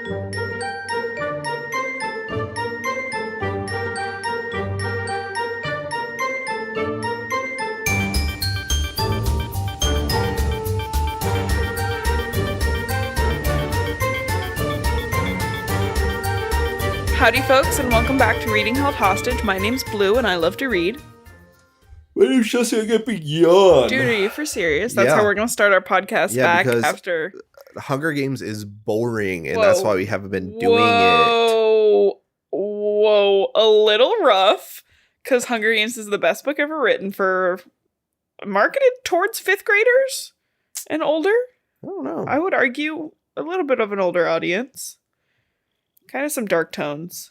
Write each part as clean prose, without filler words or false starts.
Howdy, folks, and welcome back to Reading Held Hostage. My name's Blue, and I love to read. My name's Jesse, I get beyond. Dude, are you for serious? That's how we're going to start our podcast back after... Hunger Games is boring, and that's why we haven't been doing it. Whoa, a little rough, because Hunger Games is the best book ever written for... marketed towards 5th graders and older? I don't know. I would argue a little bit of an older audience. Kind of some dark tones.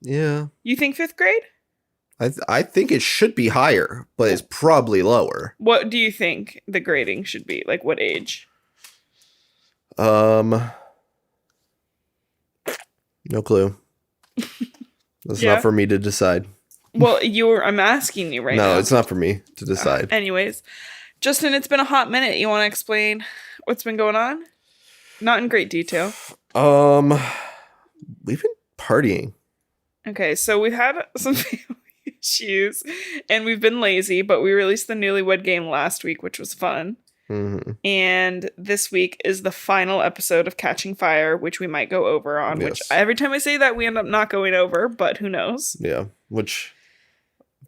Yeah. You think 5th grade? I think it should be higher, but it's probably lower. What do you think the grading should be? Like, what age? No clue. That's not for me to decide. Well, I'm asking you right now. No, it's not for me to decide. Anyways, Justin, it's been a hot minute. You want to explain what's been going on? Not in great detail. We've been partying. Okay, so we've had some family issues, and we've been lazy, but we released the Newlywed Game last week, which was fun. Mm-hmm. And this week is the final episode of Catching Fire, which we might go over on, which every time I say that, we end up not going over, but who knows? Yeah, which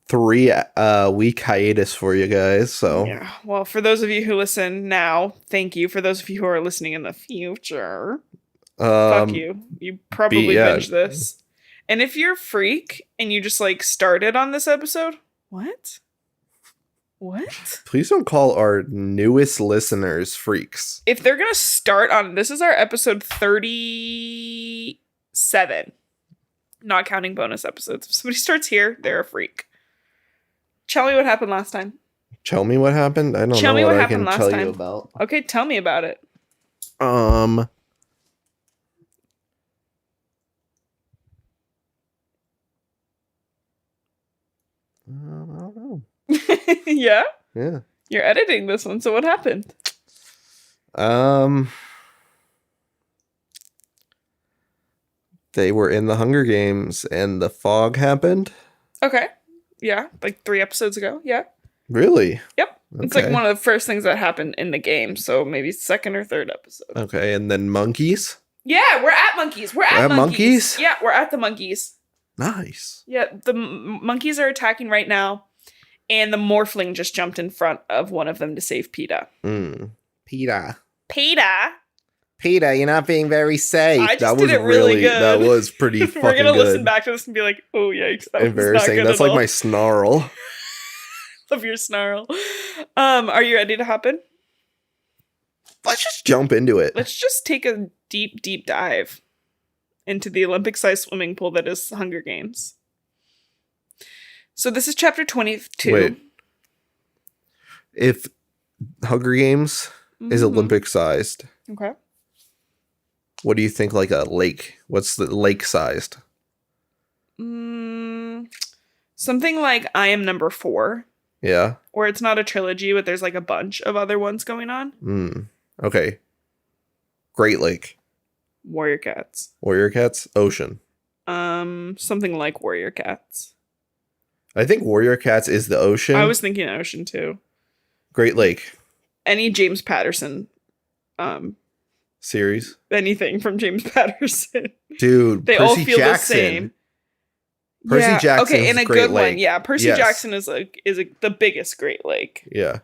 3-week hiatus for you guys, so. Yeah, well, for those of you who listen now, thank you. For those of you who are listening in the future... fuck you. You probably binge this. And if you're a freak and you just started on this episode, what? Please don't call our newest listeners freaks. If they're gonna start on this is our episode 37, not counting bonus episodes. If somebody starts here, they're a freak. Tell me what happened last time. Tell me what happened? I don't know what I can tell you about. Okay, tell me about it. I don't know. Yeah? Yeah. You're editing this one, so what happened? They were in the Hunger Games and the fog happened. Okay. Yeah, 3 episodes ago. Yeah. Really? Yep. Okay. It's one of the first things that happened in the game, so maybe 2nd or 3rd episode. Okay, and then monkeys? Yeah, we're at monkeys. We're at monkeys? Yeah, we're at the monkeys. Nice. Yeah, the monkeys are attacking right now, and the morphling just jumped in front of one of them to save PETA. PETA, you're not being very safe. I just did it really good. That was pretty fucking good. We're going to listen back to this and be like, oh, yikes, that embarrassing. Was not good That's like my snarl. Love your snarl. Are you ready to hop in? Let's just jump into it. Let's just take a deep, deep dive into the Olympic-sized swimming pool that is Hunger Games. So this is chapter 22. Wait. If Hunger Games is Olympic-sized, okay, what do you think, like a lake? What's the lake-sized? Something like I Am Number 4. Yeah. Or it's not a trilogy, but there's a bunch of other ones going on. Okay. Great Lake. Warrior Cats. Ocean. Something like Warrior Cats. I think Warrior Cats is the ocean. I was thinking ocean too. Great Lake. Any James Patterson series. Anything from James Patterson. Dude, they Percy all feel Jackson. the same. Percy Jackson. Okay, and a Great good Lake. one. Yeah, Percy Jackson is the biggest Great Lake. Yeah.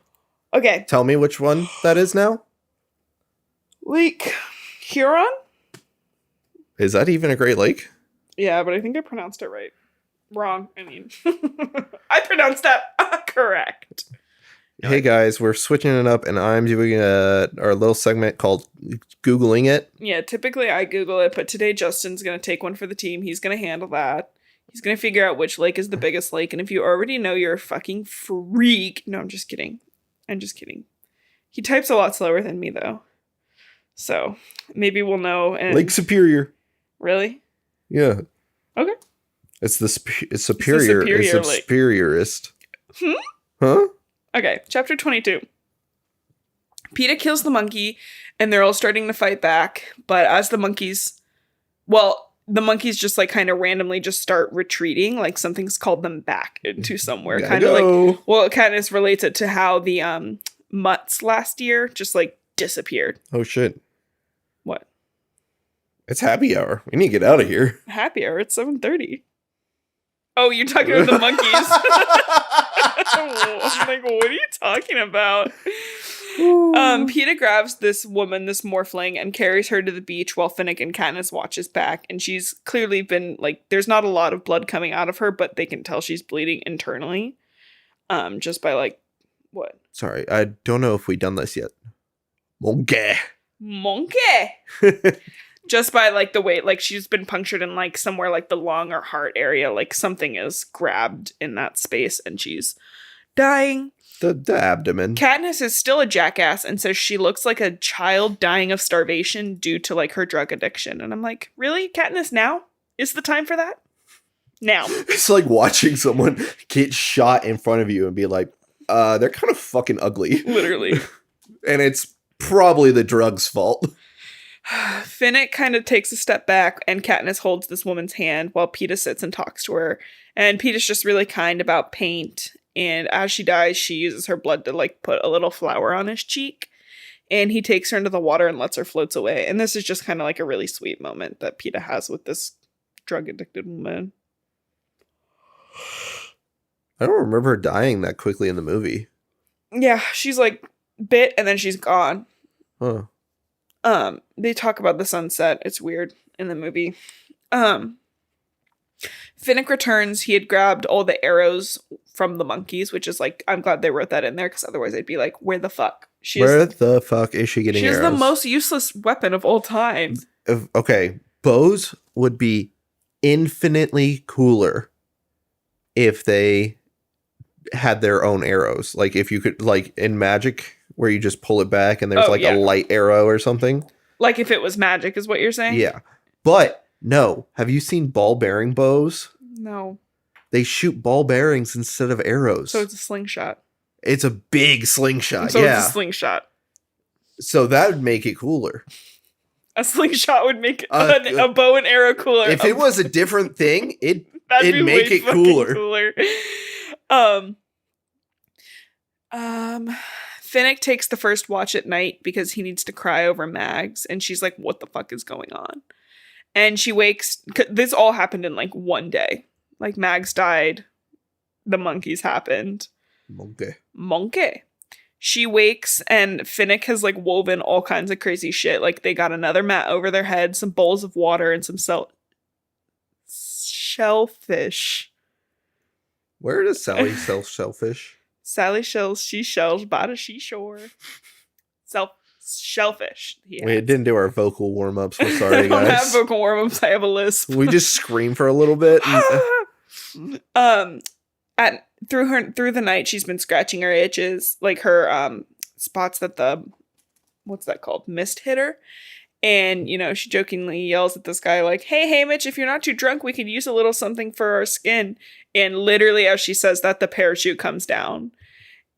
Okay. Tell me which one that is now. Lake Huron? Is that even a Great Lake? Yeah, but I think I pronounced it right. Wrong. I mean, I pronounced that correct. Hey guys, we're switching it up, and I'm doing our little segment called Googling It. Yeah, typically I Google it, but today Justin's going to take one for the team. He's going to handle that. He's going to figure out which lake is the biggest lake, and if you already know, you're a fucking freak. No, I'm just kidding. He types a lot slower than me, though. So, maybe we'll know. And... Lake Superior. Really? Yeah. Okay. It's superior. It's the superiorist. Huh? Okay, chapter 22. PETA kills the monkey, and they're all starting to fight back. But as the monkeys well, the monkeys just like kind of randomly just start retreating, like something's called them back into somewhere. Kind of like, well, Katniss relates it to how the mutts last year just like disappeared. Oh shit. What? It's happy hour. We need to get out of here. Happy hour. It's 7:30. Oh, you're talking about the monkeys. I'm like, what are you talking about? Peeta grabs this woman, this morphling, and carries her to the beach while Finnick and Katniss watches back. And she's clearly been, like, there's not a lot of blood coming out of her, but they can tell she's bleeding internally. Just by, like, what? Sorry, I don't know if we've done this yet. Monkey. Just by, like, the way, like, she's been punctured in, like, somewhere, like, the lung or heart area. Like, something is grabbed in that space, and she's dying. The abdomen. Katniss is still a jackass and says she looks like a child dying of starvation due to, like, her drug addiction. And I'm like, really? Katniss, now? Is the time for that? Now. It's like watching someone get shot in front of you and be like, they're kind of fucking ugly. Literally. And it's probably the drug's fault. Finnick kind of takes a step back and Katniss holds this woman's hand while Peeta sits and talks to her. And Peeta's just really kind about paint. And as she dies, she uses her blood to, like, put a little flower on his cheek. And he takes her into the water and lets her float away. And this is just kind of like a really sweet moment that Peeta has with this drug-addicted woman. I don't remember her dying that quickly in the movie. Yeah, she's, like, bit and then she's gone. Huh. They talk about the sunset. It's weird in the movie. Finnick returns. He had grabbed all the arrows from the monkeys, which is like, I'm glad they wrote that in there because otherwise I'd be like, where the fuck? Where the fuck is she getting arrows? She's the most useless weapon of all time. Okay, bows would be infinitely cooler if they had their own arrows. Like if you could, like in Magic, where you just pull it back and there's a light arrow or something. Like if it was magic is what you're saying? Yeah. But no, have you seen ball bearing bows? No. They shoot ball bearings instead of arrows. So it's a slingshot. It's a big slingshot. So it's a slingshot. So that would make it cooler. A slingshot would make a bow and arrow cooler. If it was a different thing, it'd make it cooler. Finnick takes the first watch at night because he needs to cry over Mags, and she's like, what the fuck is going on? And she wakes, this all happened in like one day. Like Mags died, the monkeys happened. Monkey. She wakes and Finnick has like woven all kinds of crazy shit. Like they got another mat over their head, some bowls of water, and some shellfish. Where does Sally sell shellfish? Sally shells, she shells by the seashore. Shellfish. We didn't do our vocal warm-ups. We're sorry, guys. I don't have vocal warm-ups. I have a lisp. We just scream for a little bit. Through the night, she's been scratching her itches, like her spots that the what's that called? Mist hit her. And, you know, she jokingly yells at this guy like, hey, Mitch, if you're not too drunk, we could use a little something for our skin. And literally as she says that, the parachute comes down.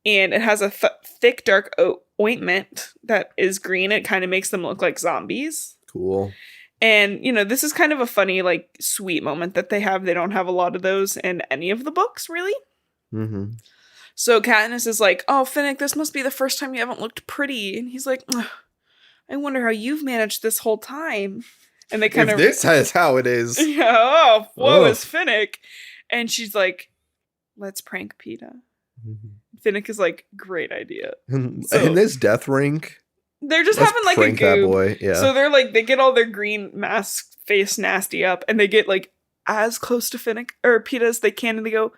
And it has a thick, dark ointment that is green. It kind of makes them look like zombies. Cool. And, you know, this is kind of a funny, like, sweet moment that they have. They don't have a lot of those in any of the books, really. Mm-hmm. So Katniss is like, oh, Finnick, this must be the first time you haven't looked pretty. And he's like, I wonder how you've managed this whole time. And they kind of... This is how it is. Yeah, oh, whoa, is Finnick. And she's like, let's prank Peeta. Mm-hmm. Finnick is like, great idea. So, in this death rink, they're just having like a goob. That boy. Yeah. So they're like, they get all their green mask face nasty up and they get like as close to Finnick or Peeta as they can. And they go,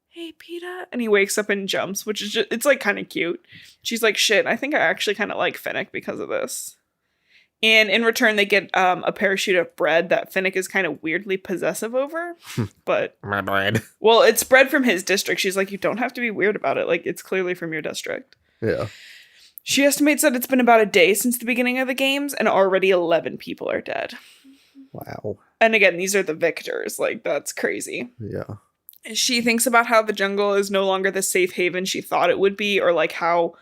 hey, Peeta. And he wakes up and jumps, which is just, it's like kind of cute. She's like, shit, I think I actually kind of like Finnick because of this. And in return, they get a parachute of bread that Finnick is kind of weirdly possessive over. But my bread. Well, it's bread from his district. She's like, you don't have to be weird about it. Like, it's clearly from your district. Yeah. She estimates that it's been about a day since the beginning of the games, and already 11 people are dead. Wow. And again, these are the victors. Like, that's crazy. Yeah. She thinks about how the jungle is no longer the safe haven she thought it would be, or like how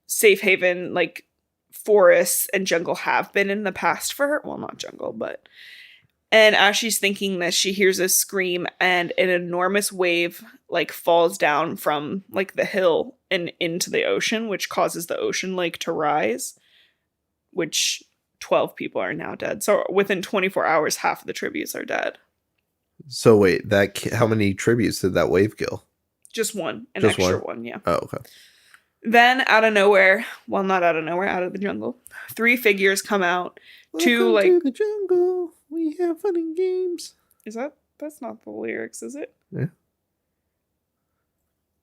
safe haven, like, forests and jungle have been in the past for her. Well, not jungle, but And as she's thinking this, she hears a scream and an enormous wave like falls down from like the hill and into the ocean, which causes the ocean lake to rise, which 12 people are now dead. So within 24 hours, half of the tributes are dead. So wait, how many tributes did that wave kill? Just one, an Just extra one, yeah. Oh, okay. Then out of nowhere, well, not out of nowhere, out of the jungle, 3 figures come out. Two, like, to the jungle, we have fun and games. That's not the lyrics, is it? Yeah.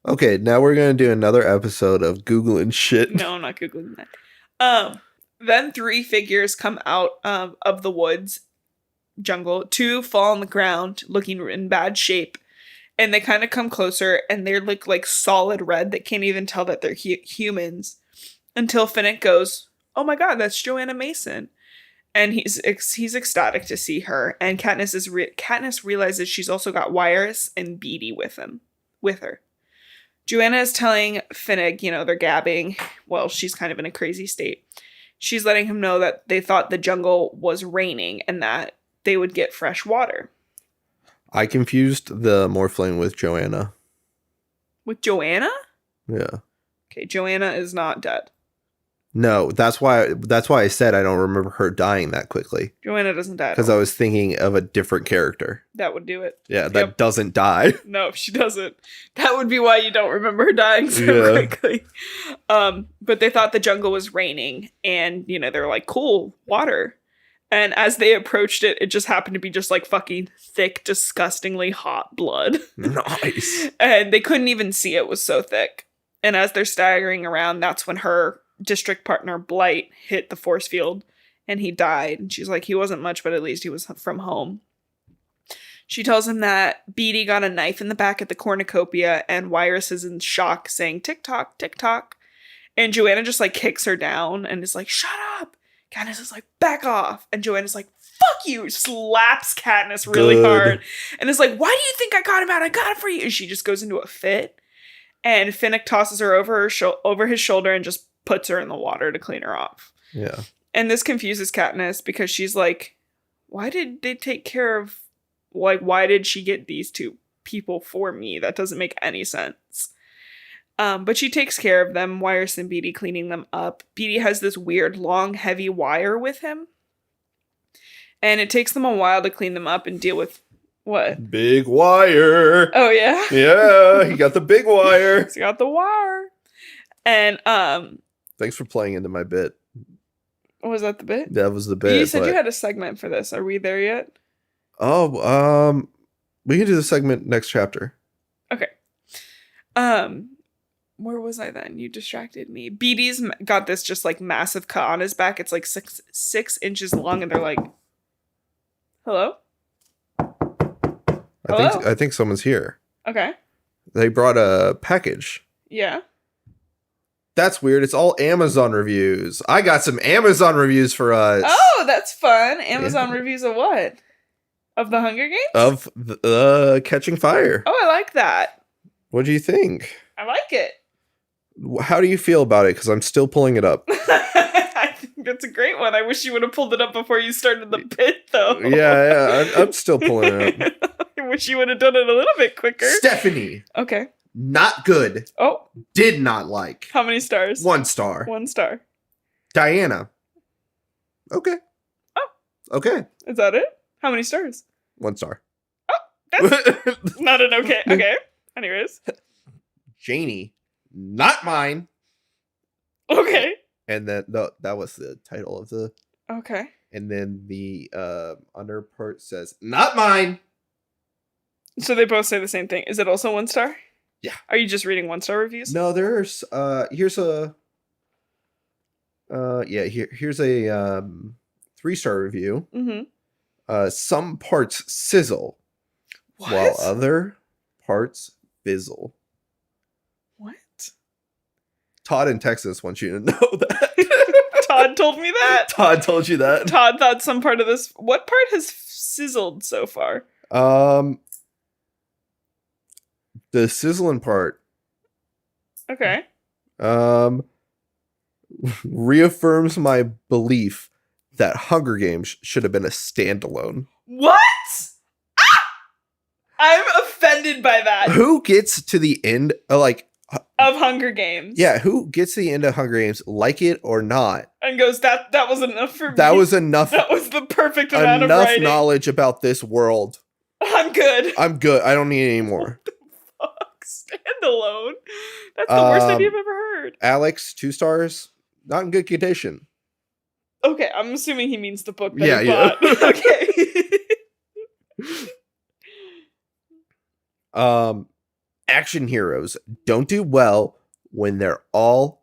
Okay, now we're gonna do another episode of Googling shit. No, I'm not Googling that. Then 3 figures come out of the woods, jungle. 2 fall on the ground, looking in bad shape. And they kind of come closer, and they look like solid red. They can't even tell that they're humans. Until Finnick goes, "Oh my god, that's Joanna Mason." And he's ecstatic to see her. And Katniss realizes she's also got Wyrus and Beetee with her. Joanna is telling Finnick, they're gabbing. Well, she's kind of in a crazy state. She's letting him know that they thought the jungle was raining and that they would get fresh water. I confused the Morphling with Joanna. With Joanna? Yeah. Okay, Joanna is not dead. No, that's why I said I don't remember her dying that quickly. Joanna doesn't die. Because I was thinking of a different character. That would do it. Yeah, that doesn't die. No, she doesn't. That would be why you don't remember her dying so quickly. But they thought the jungle was raining, and they're like, cool, water. And as they approached it, it just happened to be just like fucking thick, disgustingly hot blood. Nice. And they couldn't even see it was so thick. And as they're staggering around, that's when her district partner Blight hit the force field and he died. And she's like, he wasn't much, but at least he was from home. She tells him that Beetee got a knife in the back at the cornucopia and Wyrus is in shock saying, "Tick-tock, tick-tock." And Joanna just like kicks her down and is like, "Shut up." Katniss is like, "Back off." And Joanna's like, "Fuck you." Slaps Katniss really hard. And is like, "Why do you think I got him out? I got it for you." And she just goes into a fit. And Finnick tosses her over his shoulder and just puts her in the water to clean her off. Yeah. And this confuses Katniss because she's like, why did they take care of, why did she get these 2 people for me? That doesn't make any sense. But she takes care of them, Wyrus and Beetee, cleaning them up. Beetee has this weird, long, heavy wire with him. And it takes them a while to clean them up and deal with what? Big wire. Oh, yeah? Yeah, he got the big wire. He's got the wire. And, thanks for playing into my bit. was that the bit? That was the bit. You said you had a segment for this. Are we there yet? Oh, we can do the segment next chapter. Okay. Where was I then? You distracted me. Beetee's got this just like massive cut on his back. It's like six inches long, and they're like, "Hello? Hello?" I think someone's here. Okay. They brought a package. Yeah. That's weird. It's all Amazon reviews. I got some Amazon reviews for us. Oh, that's fun. Amazon reviews of what? Of the Hunger Games? Of the Catching Fire. Oh, I like that. What do you think? I like it. How do you feel about it? Because I'm still pulling it up. I think that's a great one. I wish you would have pulled it up before you started the bit, though. Yeah, I'm still pulling it up. I wish you would have done it a little bit quicker. Stephanie. Okay. Not good. Oh. Did not like. How many stars? 1 star. 1 star. Diana. Okay. Oh. Okay. Is that it? How many stars? 1 star. Oh, that's not an okay. Okay. Anyways. Janie. Not mine. Okay. And then that was the title of the. Okay. And then the under part says, "Not mine." So they both say the same thing. Is it also 1 star? Yeah. Are you just reading 1-star reviews? No, there's here's a here's a 3-star review. Mm-hmm. Some parts sizzle, while other parts fizzle. What? Todd in Texas wants you to know that. Todd told me that. Todd told you that. Todd thought some part of this. What part has sizzled so far? The sizzling part. Okay. Reaffirms my belief that Hunger Games should have been a standalone. What? I'm offended by that. Who gets to the end, like... Of Hunger Games. Yeah, who gets to the end of Hunger Games, like it or not? And goes, that was enough for me. That was enough. That was the perfect amount of enough writing. knowledge about this world. I'm good. I'm good. I don't need any more. Fuck, standalone. That's the worst idea I've ever heard. Alex, 2 stars. Not in good condition. Okay, I'm assuming he means the book that Yeah, he yeah. bought. Okay. Action heroes don't do well when they're all...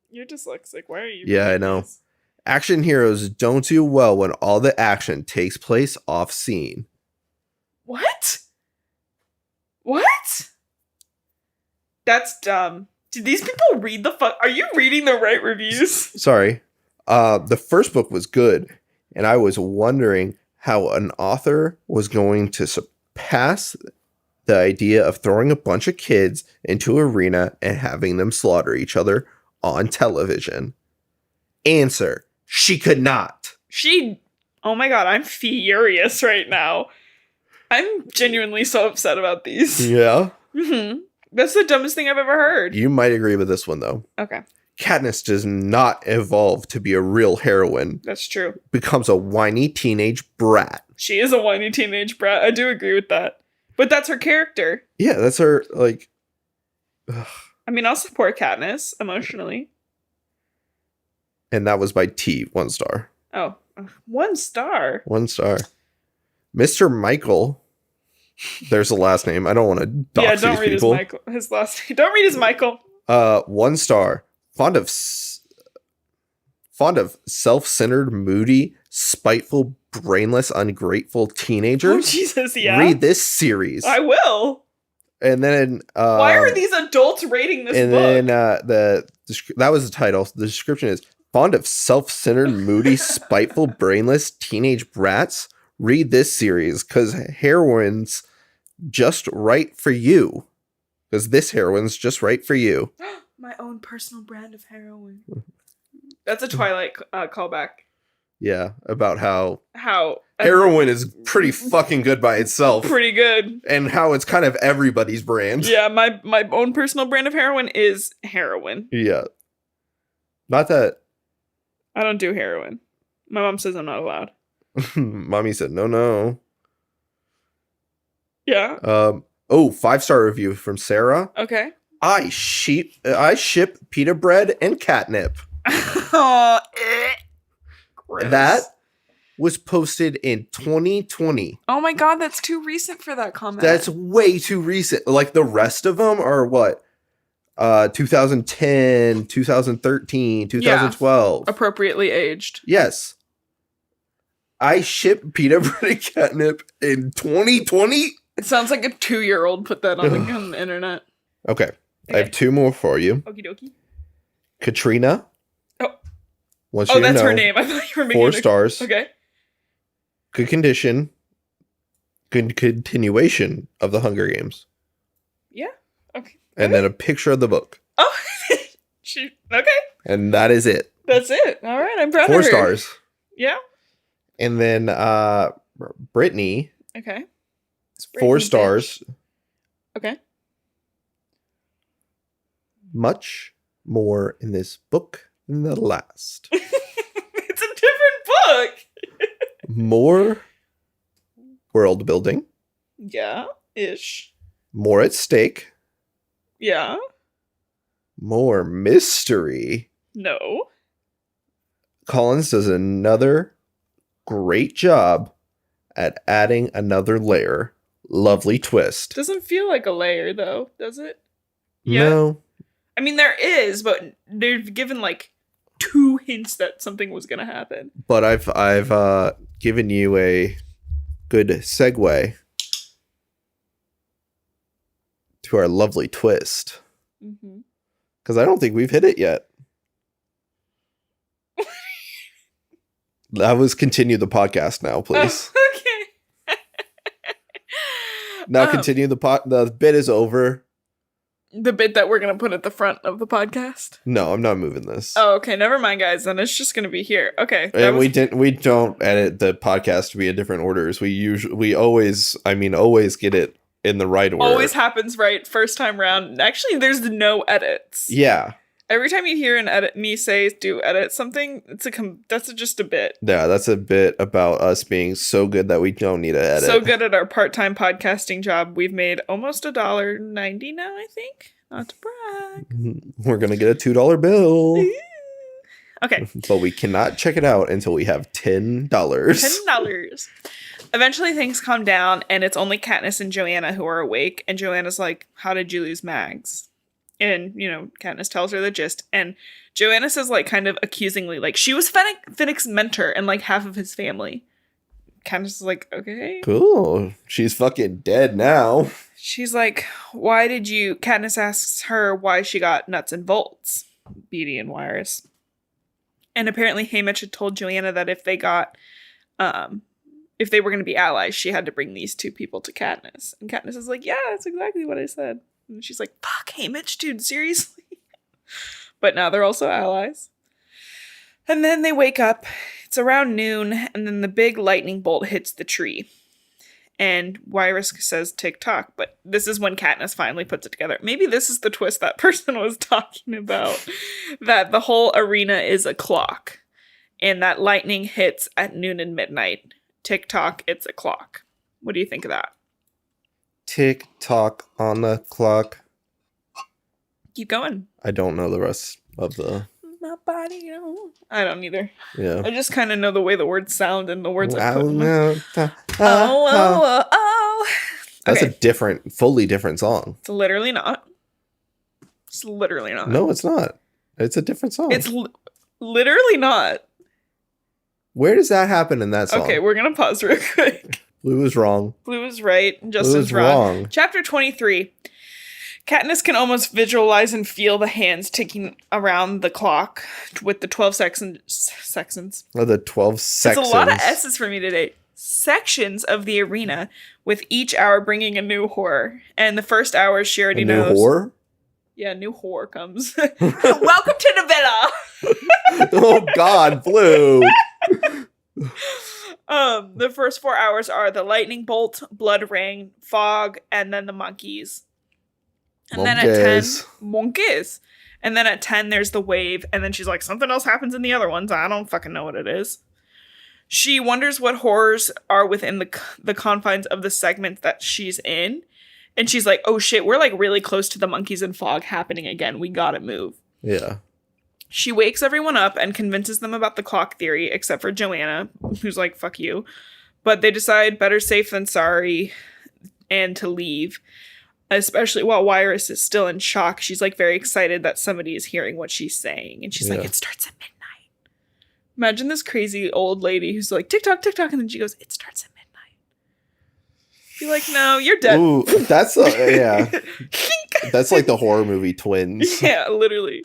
You're dyslexic. Why are you? Yeah, I know. This? Action heroes don't do well when all the action takes place off scene. What? What? That's dumb. Did these people read the fuck? Are you reading the right reviews? Sorry. The first book was good, and I was wondering how an author was going to surpass the idea of throwing a bunch of kids into an arena and having them slaughter each other on television. Answer: she could not. Oh my god, I'm furious right now. I'm genuinely so upset about these. Yeah? Mm-hmm. That's the dumbest thing I've ever heard. You might agree with this one, though. Okay. Katniss does not evolve to be a real heroine. That's true. Becomes a whiny teenage brat. She is a whiny teenage brat. I do agree with that. But that's her character. Yeah, that's her, like... Ugh. I mean, I'll support Katniss emotionally. And that was by T, 1 star. Oh, 1 star. 1 star. Mr. Michael. There's a last name. I don't want to dox Yeah, don't these read people. his last name. Don't read his Michael. 1 star. Fond of self-centered, moody, spiteful, brainless, ungrateful teenager. Oh, Jesus, yeah. Read this series. I will. And then... why are these adults rating this and book? then that was the title. The description is, fond of self-centered, moody, spiteful, brainless teenage brats. Read this series, because heroine's just right for you. Because this heroine's just right for you. My own personal brand of heroin. That's a Twilight callback. Yeah, about how How heroin is pretty fucking good by itself. pretty good. And how it's kind of everybody's brand. Yeah, my own personal brand of heroin is heroin. Yeah. Not that... I don't do heroin. My mom says I'm not allowed. Mommy said, no. Yeah. 5-star review from Sarah. Okay. I ship pita bread and catnip. Gross. That was posted in 2020. Oh my god, that's too recent for that comment. That's way too recent. Like the rest of them are what? 2010, 2013, 2012. Appropriately aged. Yes. I ship pita bread and catnip in 2020. It sounds like a 2-year-old put that on the internet. Okay. I have 2 more for you. Okie dokie. Katrina. Oh. Once Oh, you that's know, her name. I thought you were making 4 stars. Okay. Good condition. Good continuation of the Hunger Games. Yeah. Okay. And then a picture of the book. Oh. Okay. And that is it. That's it. All right. I'm proud 4 of her. stars. Yeah. And then Brittany, Okay. 4 stars. Okay. Much more in this book than the last. It's a different book. More world building. Yeah. Ish. More at stake. Yeah. More mystery. No. Collins does another great job at adding another layer. Lovely twist. Doesn't feel like a layer though, does it? Yeah. No. I mean, there is, but they've given like 2 hints that something was gonna happen. But I've given you a good segue to our lovely twist. Mm-hmm. Because I don't think we've hit it yet. That was continue the podcast now, please. Oh, okay. Now continue the bit is over. The bit that we're going to put at the front of the podcast? No, I'm not moving this. Oh, okay. Never mind, guys. Then it's just going to be here. Okay. And we don't edit the podcast to be in different orders. We always get it in the right order. Always happens right first time round. Actually, there's no edits. Yeah. Every time you hear me say do edit something, that's just a bit. Yeah, that's a bit about us being so good that we don't need to edit. So good at our part-time podcasting job, we've made almost $1.90 now, I think. Not to brag. We're gonna get a $2 bill. Okay. But we cannot check it out until we have $10. $10. Eventually things calm down, and it's only Katniss and Joanna who are awake, and Joanna's like, how did you lose Mags? And, Katniss tells her the gist. And Joanna says, like, kind of accusingly, like, she was Finnick's mentor and, like, half of his family. Katniss is like, okay. Cool. She's fucking dead now. She's like, Katniss asks her why she got nuts and bolts. Beatty and Wires. And apparently Haymitch had told Joanna that if they were going to be allies, she had to bring these two people to Katniss. And Katniss is like, yeah, that's exactly what I said. And she's like, fuck, Haymitch, dude, seriously? But now they're also allies. And then they wake up. It's around noon, and then the big lightning bolt hits the tree. And Wyrus says tick-tock, but this is when Katniss finally puts it together. Maybe this is the twist that person was talking about. That the whole arena is a clock. And that lightning hits at noon and midnight. Tick-tock, it's a clock. What do you think of that? Tick-tock on the clock. Keep going. I don't know the rest of the... My body, I don't either. Yeah. I just kind of know the way the words sound and the words I put in. That's a fully different song. It's literally not. It's literally not. No, it's not. It's a different song. It's literally not. Where does that happen in that song? Okay, we're going to pause real quick. Blue is wrong. Blue is right. Justin's wrong. Chapter 23. Katniss can almost visualize and feel the hands ticking around the clock with the 12 sections. Oh, the 12 sections. It's a lot of S's for me today. Sections of the arena, with each hour bringing a new horror. And the first hour, she already knows. New horror? Yeah, new horror comes. Welcome to the villa! Oh, God, Blue! The first 4 hours are the lightning bolt, blood rain, fog, and then the monkeys. And then at 10, monkeys. And then at 10, there's the wave. And then she's like, something else happens in the other ones. I don't fucking know what it is. She wonders what horrors are within the confines of the segment that she's in. And she's like, oh shit, we're like really close to the monkeys and fog happening again. We gotta move. Yeah. She wakes everyone up and convinces them about the clock theory, except for Joanna, who's like, fuck you. But they decide better safe than sorry and to leave. Especially while Wyrus is still in shock. She's like very excited that somebody is hearing what she's saying. And she's like, it starts at midnight. Imagine this crazy old lady who's like, tick-tock, tick-tock. And then she goes, it starts at midnight. Be like, no, you're dead. Ooh, that's, yeah. That's like the horror movie Twins. Yeah, literally.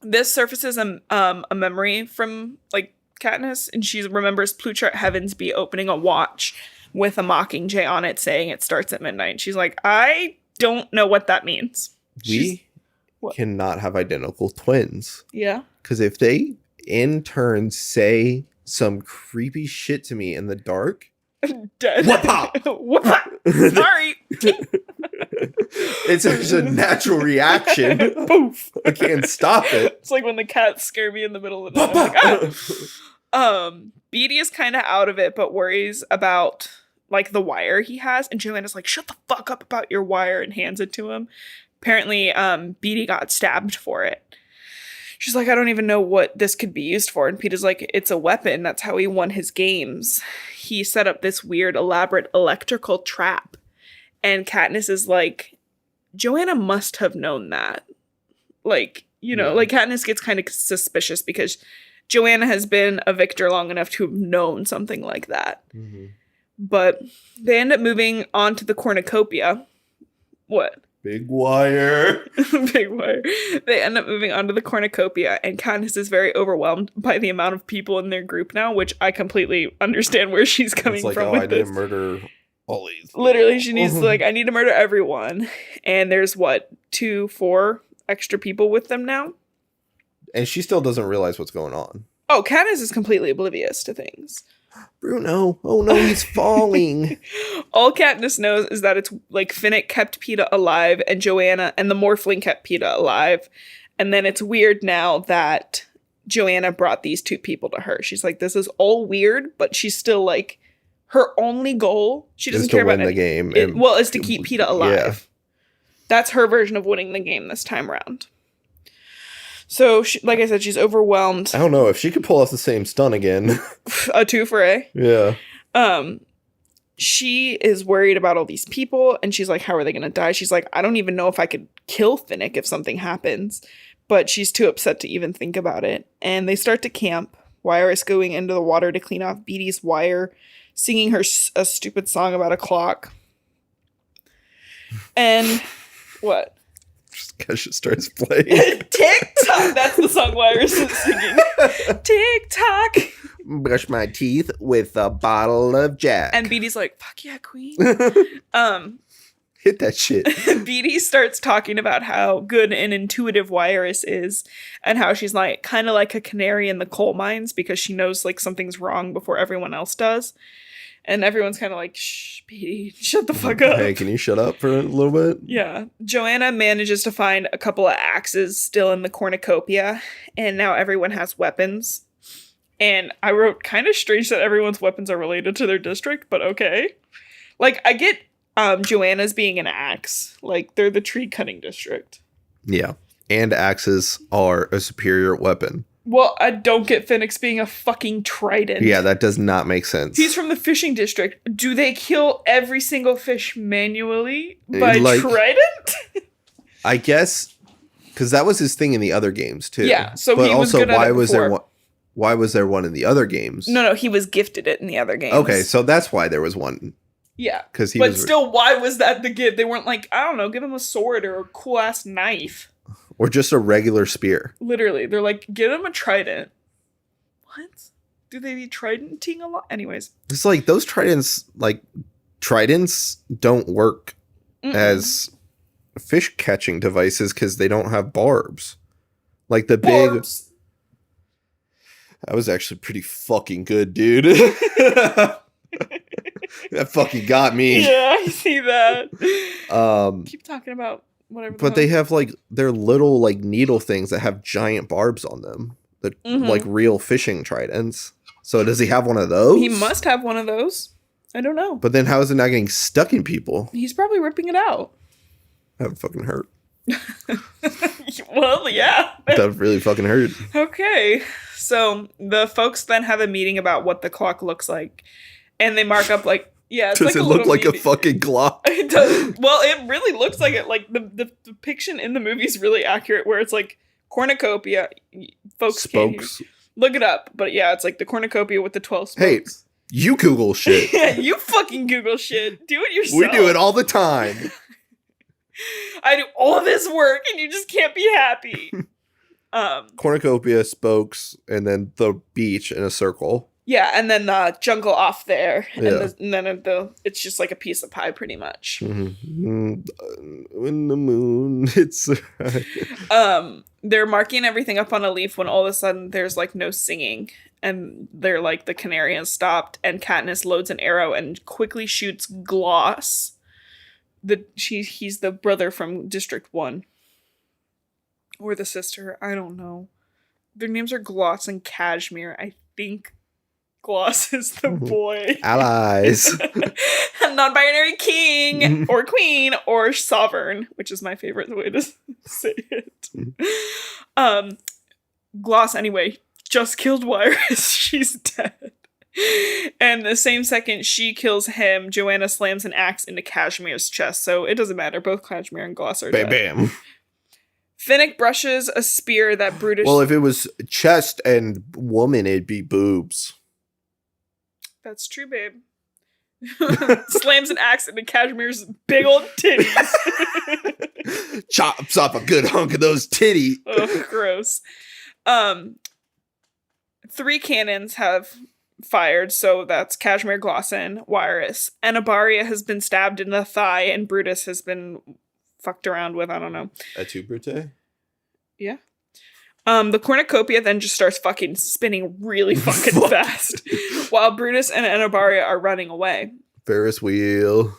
This surfaces a memory from like Katniss. And she remembers Plutarch Heavensby opening a watch with a Mockingjay on it saying it starts at midnight. She's like, I don't know what that means. We cannot have identical twins. Yeah. Because if they in turn say some creepy shit to me in the dark, dead. Whoop-a! Sorry. It's just a natural reaction. Poof. I can't stop it. It's like when the cats scare me in the middle of the night. I'm like, ah. Beatty is kind of out of it, but worries about like the wire he has, and Joanna's like, shut the fuck up about your wire, and hands it to him. Apparently, Beatty got stabbed for it. She's like, I don't even know what this could be used for. And Peter's like, it's a weapon. That's how he won his games. He set up this weird, elaborate electrical trap. And Katniss is like, Joanna must have known that. Like, like Katniss gets kind of suspicious because Joanna has been a victor long enough to have known something like that. Mm-hmm. But they end up moving on to the cornucopia. What? Big wire. Big wire. They end up moving on to the cornucopia, and Katniss is very overwhelmed by the amount of people in their group now, which I completely understand where she's coming it's like, from. I didn't murder police. Literally, she needs to, like, I need to murder everyone. And there's, 4 extra people with them now? And she still doesn't realize what's going on. Oh, Katniss is completely oblivious to things. Bruno, oh no, he's falling. All Katniss knows is that it's, like, Finnick kept Peeta alive, and Joanna and the Morphling kept Peeta alive. And then it's weird now that Joanna brought these 2 people to her. She's like, this is all weird, but she's still, like, her only goal, she doesn't care about the game. Is to keep Peeta alive. Yeah. That's her version of winning the game this time around. So, like I said, she's overwhelmed. I don't know if she could pull off the same stunt again. A 2 for A. Yeah. She is worried about all these people, and she's like, how are they going to die? She's like, I don't even know if I could kill Finnick if something happens. But she's too upset to even think about it. And they start to camp. Wire is going into the water to clean off Beetie's wire, singing a stupid song about a clock. And what? Just because she starts playing. TikTok! That's the song Wire is singing. TikTok! Brush my teeth with a bottle of Jack. And Beetie's like, fuck yeah, queen. Hit that shit. Beetee starts talking about how good and intuitive Wiress is, and how she's like kind of like a canary in the coal mines because she knows like something's wrong before everyone else does. And everyone's kind of like, shh, Beetee, shut the fuck up. Hey, can you shut up for a little bit? Yeah. Joanna manages to find a couple of axes still in the cornucopia, and now everyone has weapons. And I wrote, kind of strange that everyone's weapons are related to their district, but okay. Like, I get Joanna's being an axe. Like, they're the tree cutting district. Yeah. And axes are a superior weapon. Well, I don't get Finnick's being a fucking trident. Yeah, that does not make sense. He's from the fishing district. Do they kill every single fish manually by trident? I guess, because that was his thing in the other games, too. Yeah, so but he was also, good at it before. Why was there one in the other games? No, he was gifted it in the other games. Okay, so that's why there was one. Yeah, because but still, why was that the gift? They weren't like, I don't know, give him a sword or a cool ass knife. Or just a regular spear. Literally, they're like, get him a trident. What? Do they be tridenting a lot? Anyways. It's like, those tridents don't work as fish catching devices because they don't have barbs. Like the barbs. That was actually pretty fucking good, dude. That fucking got me. Yeah, I see that. Keep talking about whatever. But they have like their little like needle things that have giant barbs on them. That like real fishing tridents. So does he have one of those? He must have one of those. I don't know. But then how is it not getting stuck in people? He's probably ripping it out. That would fucking hurt. Well, yeah. That would really fucking hurt. Okay. So the folks then have a meeting about what the clock looks like. And they mark up like, yeah, it's does like it look like a fucking clock? It does. Well, it really looks like it. Like the depiction in the movie is really accurate, where it's like cornucopia. Folks spokes. Can't look it up, but yeah, it's like the cornucopia with the 12 spokes. Hey, you Google shit. Yeah, you fucking Google shit. Do it yourself. We do it all the time. I do all this work, and you just can't be happy. Cornucopia, spokes, and then the beach in a circle. Yeah, and then the jungle off there, and, Yeah. and then it's just like a piece of pie, pretty much. Mm-hmm. When the moon hits. They're marking everything up on a leaf when all of a sudden there's like no singing, and they're like the canary has stopped, and Katniss loads an arrow and quickly shoots Gloss. He's the brother from District 1. Or the sister, I don't know. Their names are Gloss and Cashmere. I think Gloss is the boy. Allies. Non-binary king or queen or sovereign, which is my favorite way to say it. Gloss, anyway, just killed Wiress. She's dead. And the same second she kills him, Joanna slams an axe into Cashmere's chest. So it doesn't matter. Both Cashmere and Gloss are Bam, dead. bam. Finnick brushes a spear that Brutus... Well, if it was chest and woman, it'd be boobs. That's true, babe. Slams an axe into Cashmere's big old titties. Chops off a good hunk of those titties. Oh, gross. 3 cannons have fired. So that's Cashmere Glosson, Wiress. Anabaria has been stabbed in the thigh, and Brutus has been fucked around with, I don't know. Et tu, Brute? Yeah. The cornucopia then just starts fucking spinning really fucking fast while Brutus and Anabaria are running away. Ferris wheel.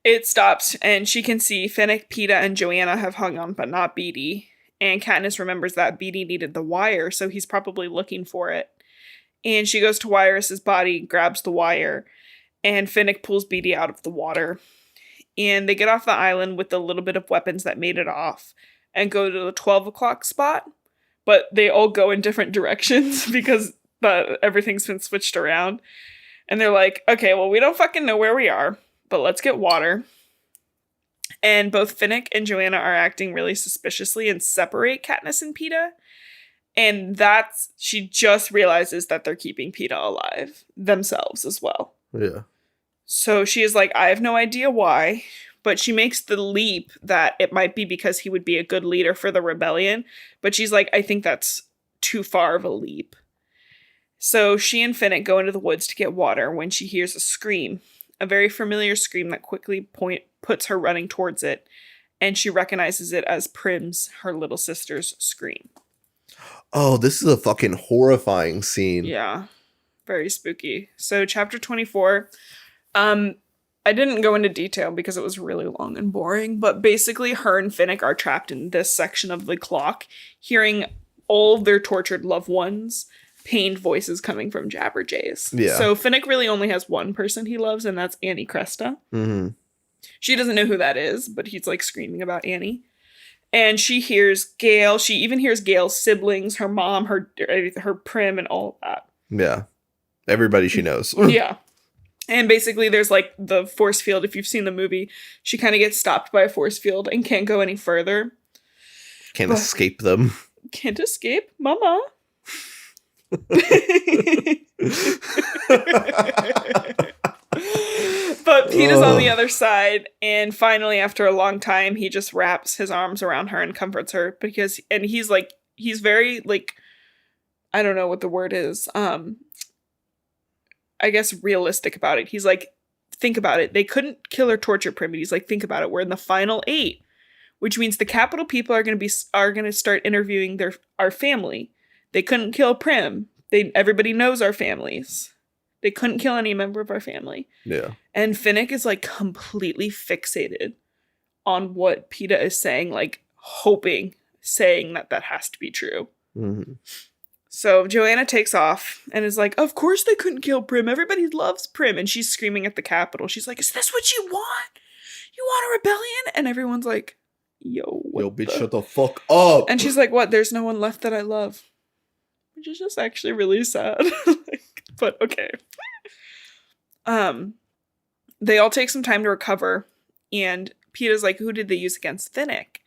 It stops, and she can see Finnick, Peeta, and Joanna have hung on, but not Beetee. And Katniss remembers that Beetee needed the wire, so he's probably looking for it. And she goes to Wiress's body, grabs the wire, and Finnick pulls Beetee out of the water. And they get off the island with the little bit of weapons that made it off and go to the 12 o'clock spot. But they all go in different directions because everything's been switched around. And they're like, okay, well, we don't fucking know where we are, but let's get water. And both Finnick and Joanna are acting really suspiciously and separate Katniss and Peeta. And she just realizes that they're keeping Peeta alive themselves as well. Yeah. So she is like, I have no idea why, but she makes the leap that it might be because he would be a good leader for the rebellion. But she's like, I think that's too far of a leap. So she and Finnick go into the woods to get water when she hears a scream, a very familiar scream that quickly puts her running towards it. And she recognizes it as Prim's, her little sister's, scream. Oh, this is a fucking horrifying scene. Yeah, very spooky. So chapter 24, I didn't go into detail because it was really long and boring, but basically her and Finnick are trapped in this section of the clock, hearing all of their tortured loved ones' pained voices coming from Jabberjays. Yeah. So Finnick really only has one person he loves, and that's Annie Cresta. Mm-hmm. She doesn't know who that is, but he's like screaming about Annie. And she hears Gale. She even hears Gale's siblings, her mom, her Prim, and all of that. Yeah. Everybody she knows. Yeah. And basically there's like the force field. If you've seen the movie, she kind of gets stopped by a force field and can't go any further. Can't escape them. Can't escape, mama. But Peeta's on the other side, and finally, after a long time, he just wraps his arms around her and comforts her and he's very like, I don't know what the word is. I guess realistic about it. He's like, think about it. They couldn't kill or torture Prim. He's like, think about it. We're in the final 8, which means the Capitol people are going to start interviewing our family. They couldn't kill Prim. Everybody knows our families. They couldn't kill any member of our family. Yeah. And Finnick is like completely fixated on what Peeta is saying, like saying that has to be true. Mm-hmm. So Joanna takes off and is like, of course they couldn't kill Prim. Everybody loves Prim. And she's screaming at the Capitol. She's like, is this what you want? You want a rebellion? And everyone's like, yo, bitch, shut the fuck up. And she's like, what? There's no one left that I love. Which is just actually really sad. But okay. They all take some time to recover, and Peeta's like, who did they use against Finnick?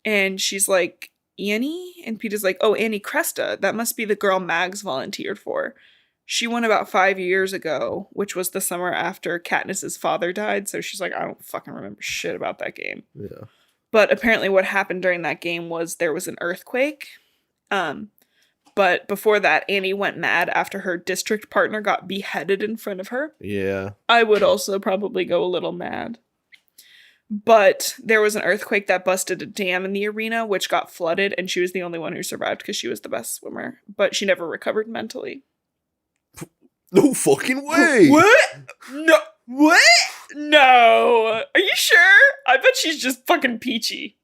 And she's like, Annie? And Peeta's like, oh, Annie Cresta. That must be the girl Mags volunteered for. She won about 5 years ago, which was the summer after Katniss's father died. So she's like, I don't fucking remember shit about that game. Yeah. But apparently what happened during that game was there was an earthquake. But before that, Annie went mad after her district partner got beheaded in front of her. Yeah. I would also probably go a little mad. But there was an earthquake that busted a dam in the arena, which got flooded, and she was the only one who survived because she was the best swimmer. But she never recovered mentally. No fucking way! What? No. What? No. Are you sure? I bet she's just fucking peachy.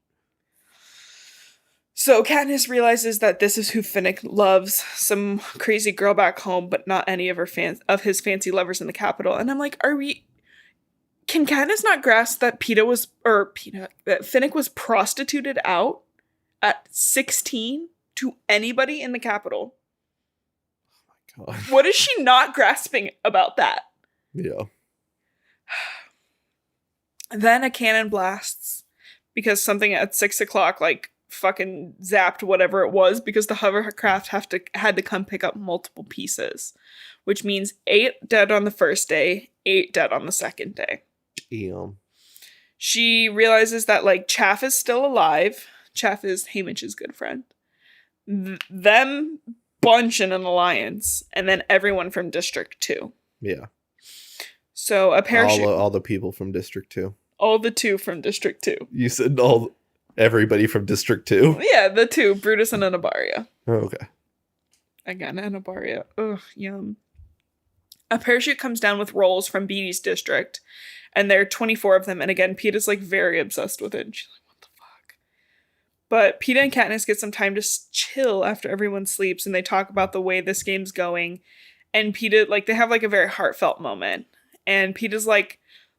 So Katniss realizes that this is who Finnick loves, some crazy girl back home, but not any of his fancy lovers in the Capitol. And I'm like, can Katniss not grasp that that Finnick was prostituted out at 16 to anybody in the Capitol? Oh my god. What is she not grasping about that? Yeah. Then a cannon blasts because something at 6 o'clock, like, fucking zapped whatever it was, because the hovercraft had to come pick up multiple pieces, which means 8 dead on the first day, 8 dead on the second day. Damn. She realizes that like Chaff is still alive. Chaff is Haymitch's good friend. Them bunch in an alliance, and then everyone from District 2. Yeah. So a parachute. All the people from District 2. All the 2 from District 2. You said everybody from District 2? Yeah, the 2, Brutus and Anabaria. Oh, okay. Again, Anabaria. Ugh, yum. A parachute comes down with rolls from Beatty's district, and there are 24 of them, and again, Peeta's like very obsessed with it, and she's like, what the fuck? But Peeta and Katniss get some time to chill after everyone sleeps, and they talk about the way this game's going, and Peeta, like, they have like a very heartfelt moment, and Peeta's like,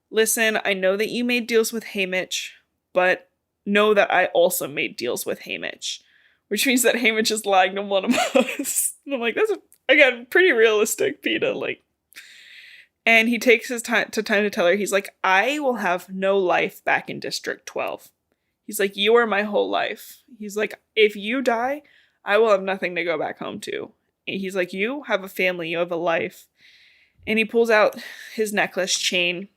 listen, I know that you made deals with Haymitch, but know that I also made deals with Haymitch. Which means that Haymitch is lying to one of us. And I'm like, that's, again, pretty realistic, Peeta. Like, and he takes his time to tell her, he's like, I will have no life back in District 12. He's like, you are my whole life. He's like, if you die, I will have nothing to go back home to. And he's like, you have a family, you have a life. And he pulls out his necklace chain.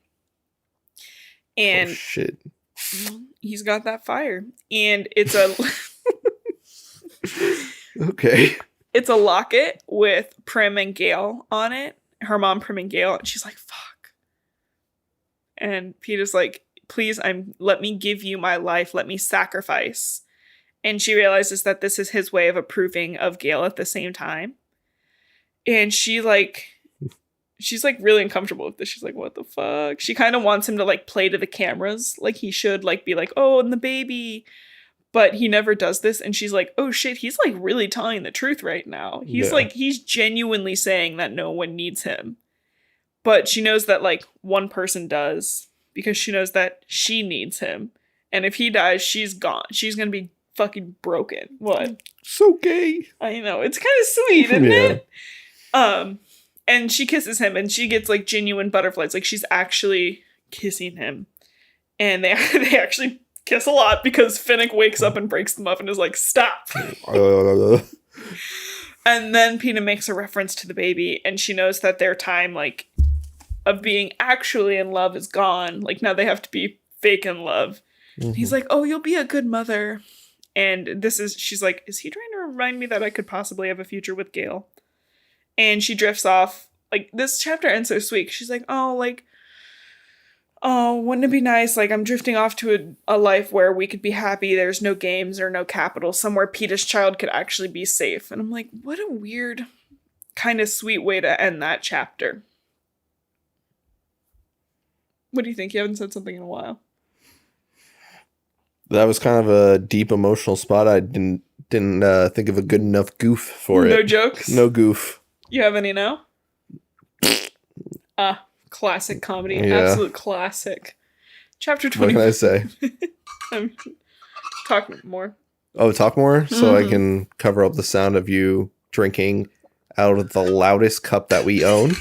And oh, shit. He's got that fire. And it's a... Okay. It's a locket with Prim and Gale on it. Her mom, Prim and Gale. And she's like, fuck. And Peeta's like, please, let me give you my life. Let me sacrifice. And she realizes that this is his way of approving of Gale at the same time. And she's like really uncomfortable with this. She's like, what the fuck? She kind of wants him to like play to the cameras. Like he should like be like, oh, and the baby. But he never does this, and she's like, oh shit, he's like really telling the truth right now. He's genuinely saying that no one needs him. But she knows that like one person does, because she knows that she needs him. And if he dies, she's gone. She's gonna be fucking broken. What? So gay. I know, it's kind of sweet, isn't it? And she kisses him, and she gets like genuine butterflies. Like she's actually kissing him. And they actually kiss a lot, because Finnick wakes up and breaks them up and is like, stop. And then Peeta makes a reference to the baby, and she knows that their time like of being actually in love is gone. Like now they have to be fake in love. Mm-hmm. He's like, oh, you'll be a good mother. And she's like, is he trying to remind me that I could possibly have a future with Gale? And she drifts off. Like this chapter ends so sweet. She's like, oh, wouldn't it be nice? Like, I'm drifting off to a life where we could be happy. There's no games or no capital. Somewhere Peeta's child could actually be safe. And I'm like, what a weird, kind of sweet way to end that chapter. What do you think? You haven't said something in a while. That was kind of a deep emotional spot. I didn't think of a good enough goof for it. No jokes? No goof. You have any now? Classic comedy. Yeah. Absolute classic. Chapter 20. What can I say? Talk more. Oh, talk more? So I can cover up the sound of you drinking out of the loudest cup that we own?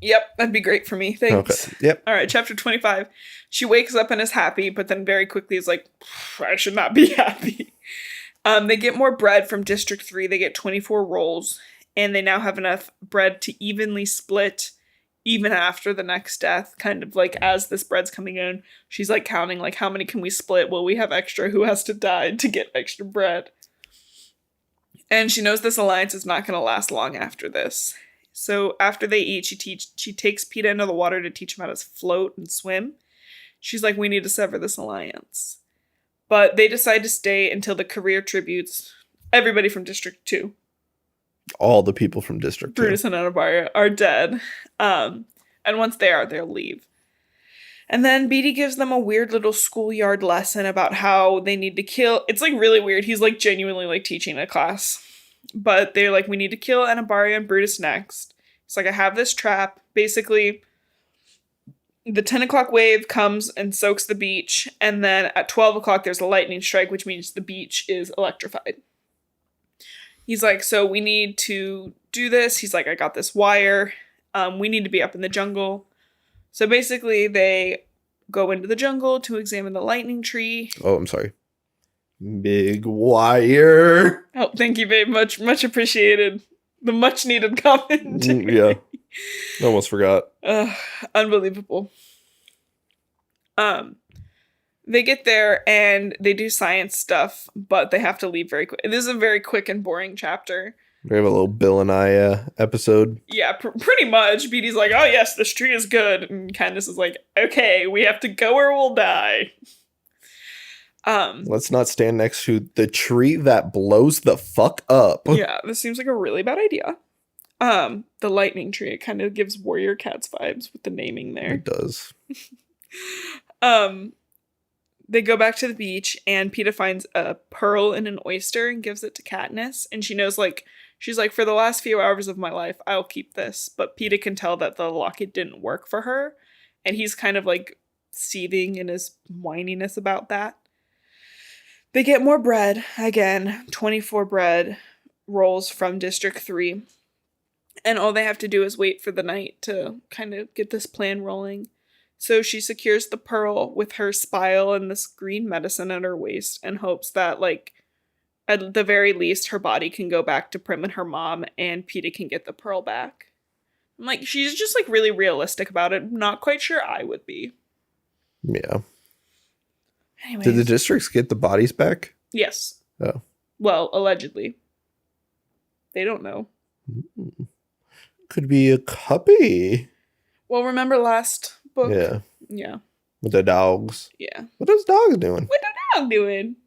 Yep, that'd be great for me. Thanks. Okay. Yep. All right, chapter 25. She wakes up and is happy, but then very quickly is like, I should not be happy. They get more bread from District 3. They get 24 rolls, and they now have enough bread to evenly split even after the next death. Kind of like as this bread's coming in, she's like counting like, how many can we split? Will we have extra? Who has to die to get extra bread? And she knows this alliance is not going to last long after this. So after they eat, she takes Peeta into the water to teach him how to float and swim. She's like, we need to sever this alliance. But they decide to stay until the career tributes, everybody from District 2. All the people from District 2. Brutus and Anabaria are dead. And once they are, they'll leave. And then Beatty gives them a weird little schoolyard lesson about how they need to kill. It's like really weird. He's like genuinely like teaching a class. But they're like, we need to kill Anabaria and Brutus next. It's like, I have this trap. Basically, the 10 o'clock wave comes and soaks the beach. And then at 12 o'clock, there's a lightning strike, which means the beach is electrified. He's like, so we need to do this. He's like, I got this wire. We need to be up in the jungle. So basically, they go into the jungle to examine the lightning tree. Oh, I'm sorry. Big wire. Oh, thank you, babe. Much appreciated. The much needed comment. Yeah. Almost forgot. Unbelievable. They get there and they do science stuff, but they have to leave very quick. This is a very quick and boring chapter. We have a little Bill and I episode. Yeah, pretty much. Beatty's like, oh yes, this tree is good. And Katniss is like, okay, we have to go or we'll die. Let's not stand next to the tree that blows the fuck up. Yeah, this seems like a really bad idea. The lightning tree, it kind of gives Warrior Cats vibes with the naming there. It does. They go back to the beach and Peeta finds a pearl in an oyster and gives it to Katniss. And she knows, like, she's like, for the last few hours of my life, I'll keep this. But Peeta can tell that the locket didn't work for her. And he's kind of like seething in his whininess about that. They get more bread. Again, 24 bread rolls from District 3. And all they have to do is wait for the night to kind of get this plan rolling. So she secures the pearl with her spile and this green medicine at her waist and hopes that, like, at the very least, her body can go back to Prim and her mom and Peeta can get the pearl back. Like, she's just, like, really realistic about it. Not quite sure I would be. Yeah. Anyways. Did the districts get the bodies back? Yes. Oh. Well, allegedly. They don't know. Could be a copy. Well, remember last book? Yeah. Yeah. With the dogs. Yeah. What those dogs doing? What the dog doing?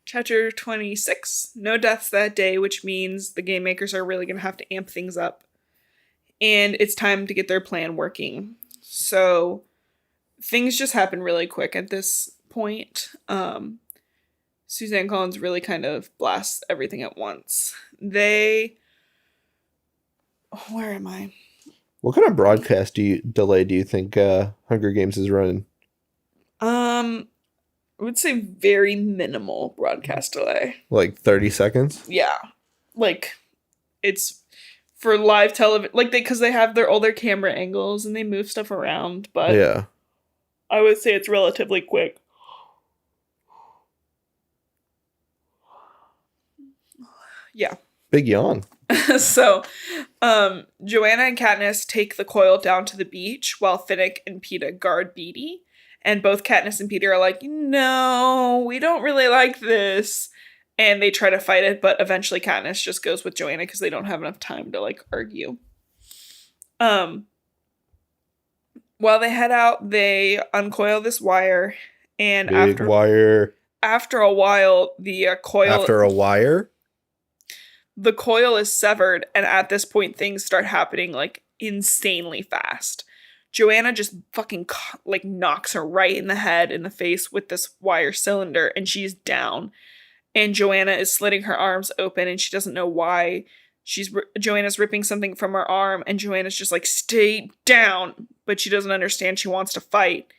Chapter 26. No deaths that day, which means the game makers are really going to have to amp things up. And it's time to get their plan working. So things just happen really quick at this point. Suzanne Collins really kind of blasts everything at once. Where am I? What kind of broadcast delay do you think Hunger Games is running? I would say very minimal broadcast delay. Like 30 seconds? Yeah. Like, it's for live television, like, because they have all their camera angles and they move stuff around, but yeah, I would say it's relatively quick. Yeah. Big yawn. So, Joanna and Katniss take the coil down to the beach while Finnick and Peeta guard Beetee. And both Katniss and Peeta are like, no, we don't really like this. And they try to fight it, but eventually Katniss just goes with Joanna because they don't have enough time to, like, argue. While they head out, they uncoil this wire. And Big wire. After a while, the coil... After a wire? The coil is severed, and at this point, things start happening, like, insanely fast. Joanna just fucking, like, knocks her right in the head, in the face with this wire cylinder, and she's down. And Joanna is slitting her arms open, and she doesn't know why. Joanna's ripping something from her arm, and Joanna's just like, stay down. But she doesn't understand. She wants to fight.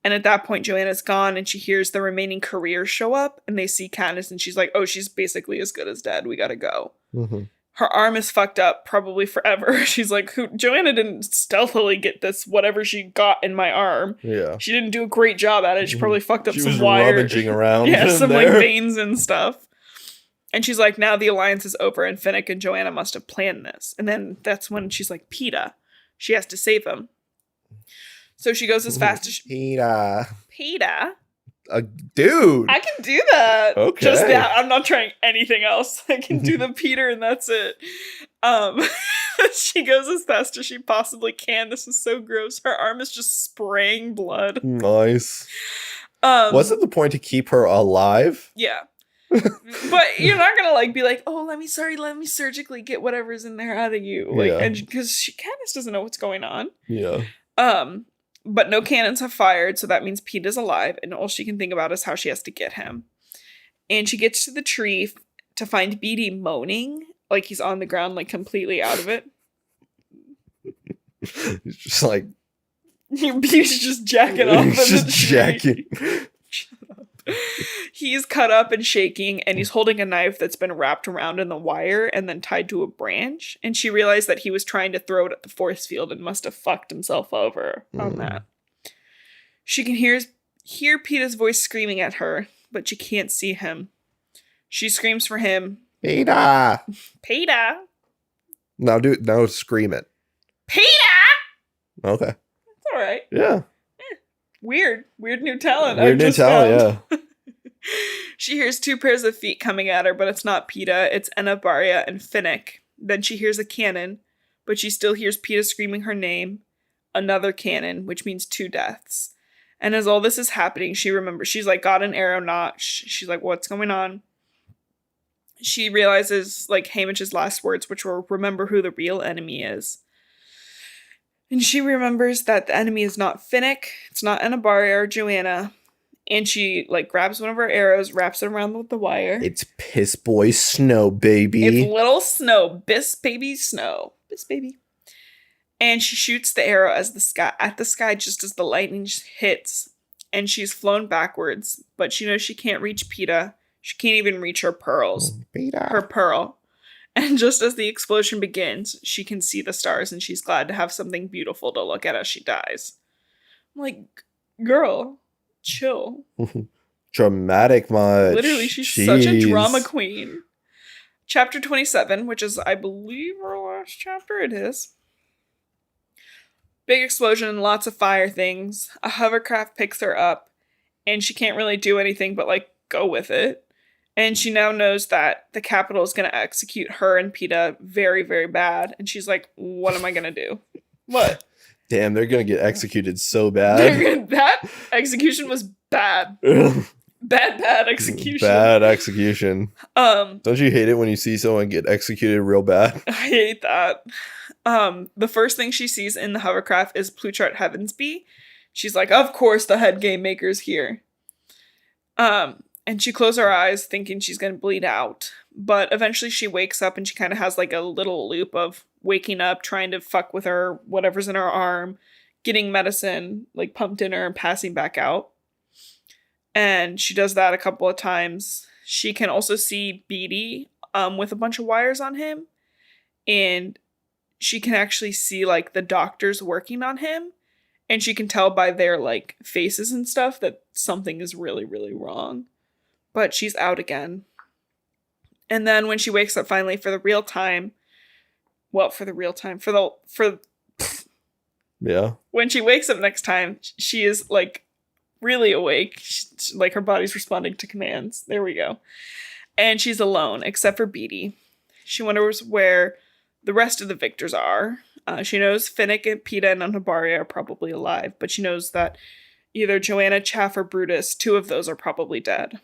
And at that point, Joanna's gone, and she hears the remaining careers show up, and they see Katniss, and she's like, oh, she's basically as good as dead. We gotta go. Mm-hmm. Her arm is fucked up, probably forever. She's like, Joanna didn't stealthily get this, whatever she got in my arm. Yeah. She didn't do a great job at it. She probably fucked up some wire. wire. Rummaging around. Yeah, some there. like veins and stuff. And she's like, now the alliance is over, and Finnick and Joanna must have planned this. And then that's when she's like, Peeta. She has to save him. So she goes as fast as Peeta. Peeta? Dude. I can do that. Okay. Just that. I'm not trying anything else. I can do the Peter and that's it. She goes as fast as she possibly can. This is so gross. Her arm is just spraying blood. Nice. Wasn't the point to keep her alive? Yeah. But you're not gonna like be like, oh, let me surgically get whatever's in there out of you. Like, and because Katniss doesn't know what's going on. Yeah. But no cannons have fired, so that means Peeta's alive, and all she can think about is how she has to get him. And she gets to the tree to find Beetee moaning, like he's on the ground, like completely out of it. He's just like... Beetee's just jacking off of the tree. Jacking. Shut up. He's cut up and shaking, and he's holding a knife that's been wrapped around in the wire and then tied to a branch. And she realized that he was trying to throw it at the force field and must have fucked himself over on that. She can hear Peeta's voice screaming at her, but she can't see him. She screams for him. Peeta! Peeta! Now scream it. Peeta! Okay. That's all right. Yeah. Weird new talent. Weird new talent, yeah. She hears two pairs of feet coming at her, but it's not Peeta. It's Enna, Barya, and Finnick. Then she hears a cannon, but she still hears Peeta screaming her name. Another cannon, which means 2 deaths. And as all this is happening, she remembers, she's like, got an arrow notch. She's like, what's going on? She realizes, like, Haymitch's last words, which were, remember who the real enemy is. And she remembers that the enemy is not Finnick, it's not Anabaria or Joanna. And she, like, grabs one of her arrows, wraps it around with the wire. It's Piss Boy Snow, baby. It's little Snow. Biss baby Snow. Biss baby. And she shoots the arrow at the sky just as the lightning hits. And she's flown backwards. But she knows she can't reach Peeta. She can't even reach her pearls. Peeta. Her pearl. And just as the explosion begins, she can see the stars. And she's glad to have something beautiful to look at as she dies. I'm like, girl, chill. Dramatic much. Literally, she's such a drama queen. Chapter 27, which is, I believe, our last chapter. It is. Big explosion, lots of fire things. A hovercraft picks her up, and she can't really do anything but, like, go with it. And she now knows that the Capitol is going to execute her and Peeta very, very bad. And she's like, what am I going to do? What? Damn, they're going to get executed so bad. That execution was bad. Bad execution. Bad execution. Don't you hate it when you see someone get executed real bad? I hate that. The first thing she sees in the hovercraft is Pluchart Heavensby. She's like, of course the head game maker's here. And she closes her eyes thinking she's going to bleed out. But eventually she wakes up and she kind of has like a little loop of waking up, trying to fuck with her, whatever's in her arm, getting medicine like pumped in her and passing back out. And she does that a couple of times. She can also see Beatty with a bunch of wires on him. And she can actually see like the doctors working on him. And she can tell by their like faces and stuff that something is really, really wrong. But she's out again. And then when she wakes up finally for yeah. When she wakes up next time, she is like really awake. Like her body's responding to commands. There we go. And she's alone, except for Beatty. She wonders where the rest of the victors are. She knows Finnick and Peeta and Anabaria are probably alive, but she knows that either Joanna, Chaff, or Brutus, 2 of those are probably dead.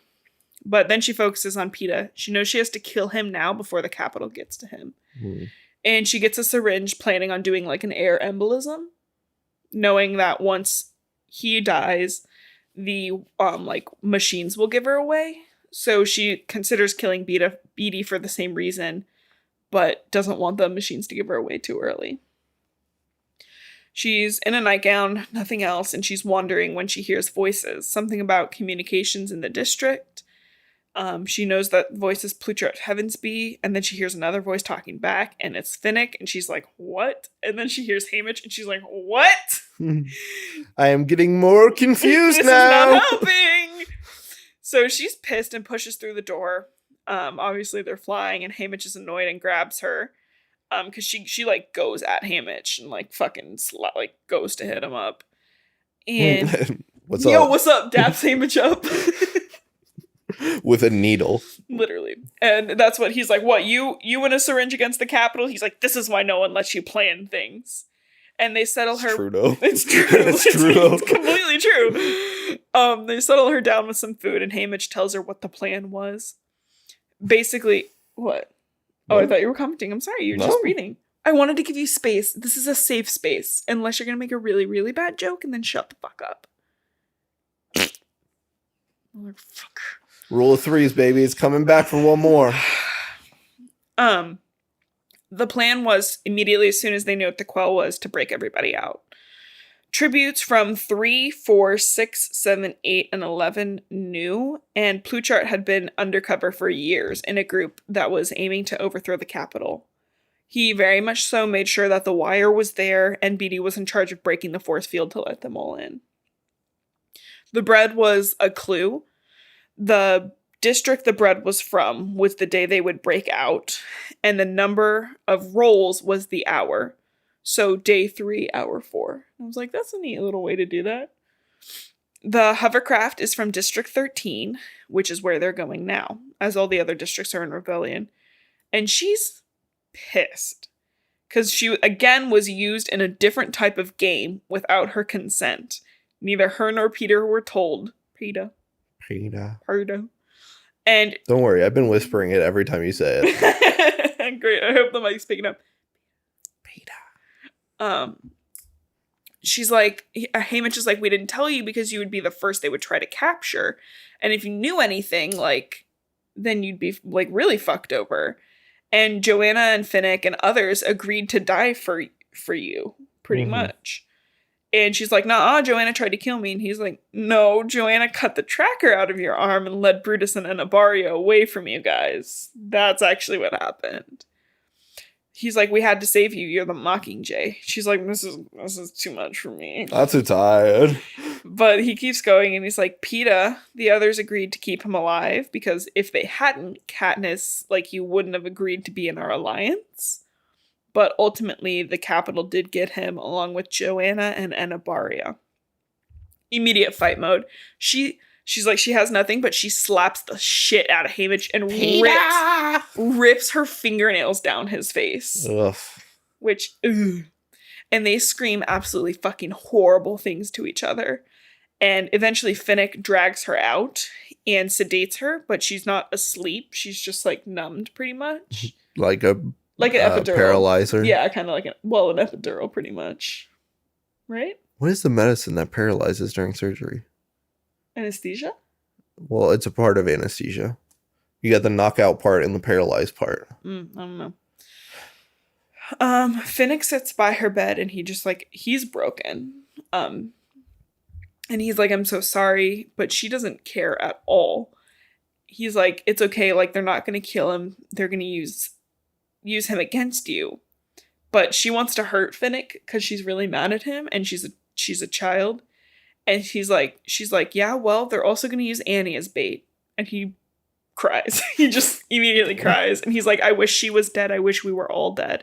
But then she focuses on Peeta. She knows she has to kill him now before the Capitol gets to him. And she gets a syringe planning on doing like an air embolism, knowing that once he dies, the like machines will give her away. So she considers killing Beatty for the same reason, but doesn't want the machines to give her away too early. She's in a nightgown, nothing else, and she's wandering when she hears voices, something about communications in the district. She knows that voice is Pluchart Heavensby, and then she hears another voice talking back, and it's Finnick, and she's like, what? And then she hears Haymitch, and she's like, what? I am getting more confused this now. This is not helping! So she's pissed and pushes through the door. Obviously they're flying, and Haymitch is annoyed and grabs her. Because she like goes at Haymitch and like fucking like goes to hit him up. And what's up? Daps Haymitch up. With a needle. Literally. And that's what he's like, what, you in a syringe against the Capitol? He's like, this is why no one lets you plan things. And they settle her. True, though. It's true. It's true. It's completely true. They settle her down with some food, and Haymitch tells her what the plan was. Basically, what? Oh, I thought you were commenting. I'm sorry, you're just reading. I wanted to give you space. This is a safe space. Unless you're going to make a really, really bad joke and then shut the fuck up. Motherfucker. Rule of 3s, baby. It's coming back for one more. The plan was immediately as soon as they knew what the quell was to break everybody out. Tributes from 3, 4, 6, 7, 8, and 11 knew, and Pluchart had been undercover for years in a group that was aiming to overthrow the Capitol. He very much so made sure that the wire was there, and Beatty was in charge of breaking the force field to let them all in. The bread was a clue. The district the bread was from was the day they would break out, and the number of rolls was the hour. So day 3, hour 4. I was like, that's a neat little way to do that. The hovercraft is from District 13, which is where they're going now, as all the other districts are in rebellion. And she's pissed. Because she, again, was used in a different type of game without her consent. Neither her nor Peter were told. Peter. And don't worry, I've been whispering it every time you say it. great, I hope the mic's picking up. Peter. She's like, Haymitch is like, we didn't tell you because you would be the first they would try to capture. And if you knew anything, like, then you'd be, like, really fucked over. And Joanna and Finnick and others agreed to die for you, pretty much. And she's like, nah, Joanna tried to kill me. And he's like, no, Joanna cut the tracker out of your arm and led Brutus and Anabario away from you guys. That's actually what happened. He's like, we had to save you. You're the Mockingjay. She's like, this is too much for me. I'm too tired. But he keeps going and he's like, PETA, the others agreed to keep him alive because if they hadn't, Katniss, like, you wouldn't have agreed to be in our alliance. But ultimately, the Capitol did get him along with Joanna and Anabaria. Immediate fight mode. She's like, she has nothing, but she slaps the shit out of Haymitch and rips her fingernails down his face. Ugh. Which, ugh. And they scream absolutely fucking horrible things to each other. And eventually Finnick drags her out and sedates her, but she's not asleep. She's just, like, numbed pretty much. Like an epidural. Paralyzer. Yeah, kind of like an epidural pretty much. Right? What is the medicine that paralyzes during surgery? Anesthesia? Well, it's a part of anesthesia. You got the knockout part and the paralyzed part. I don't know. Finnick sits by her bed and he's broken. And he's like, I'm so sorry, but she doesn't care at all. He's like, it's okay, like, they're not going to kill him. They're going to use him against you. But she wants to hurt Finnick because she's really mad at him and she's a child. And she's like, yeah, well, they're also going to use Annie as bait. And he cries. He just immediately cries. And he's like, I wish she was dead. I wish we were all dead.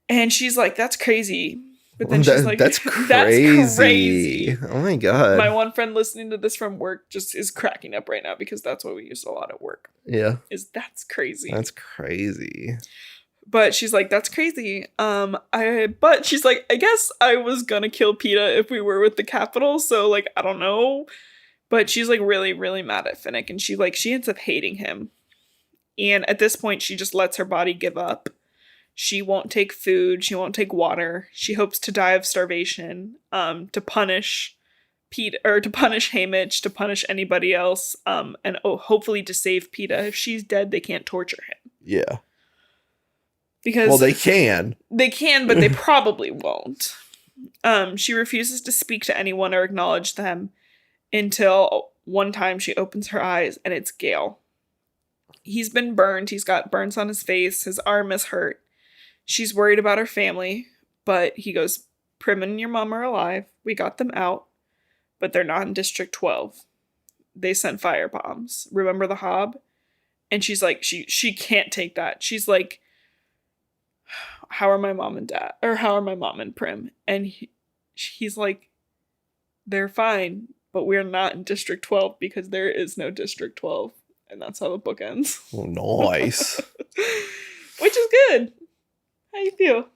And she's like, that's crazy. But then she's like, that's crazy. Oh my God. My one friend listening to this from work just is cracking up right now because that's what we use a lot at work. Yeah. That's crazy. That's crazy. But she's like, that's crazy. But she's like, I guess I was gonna kill PETA if we were with the Capitol, so, like, I don't know. But she's, like, really, really mad at Finnick, and she ends up hating him. And at this point, she just lets her body give up. She won't take food, she won't take water. She hopes to die of starvation, to punish PETA, or to punish Haymitch, to punish anybody else, and hopefully to save PETA. If she's dead, they can't torture him. Yeah. Because well, they can. They can, but they probably won't. She refuses to speak to anyone or acknowledge them until one time she opens her eyes and it's Gale. He's been burned. He's got burns on his face. His arm is hurt. She's worried about her family, but he goes, Prim and your mom are alive. We got them out, but they're not in District 12. They sent fire bombs. Remember the Hob? And she's like, she can't take that. She's like, how are my mom and dad, or how are my mom and Prim? And he's like, they're fine, but we're not in District 12 because there is no District 12. And that's how the book ends. Oh, nice. Which is good. How you feel?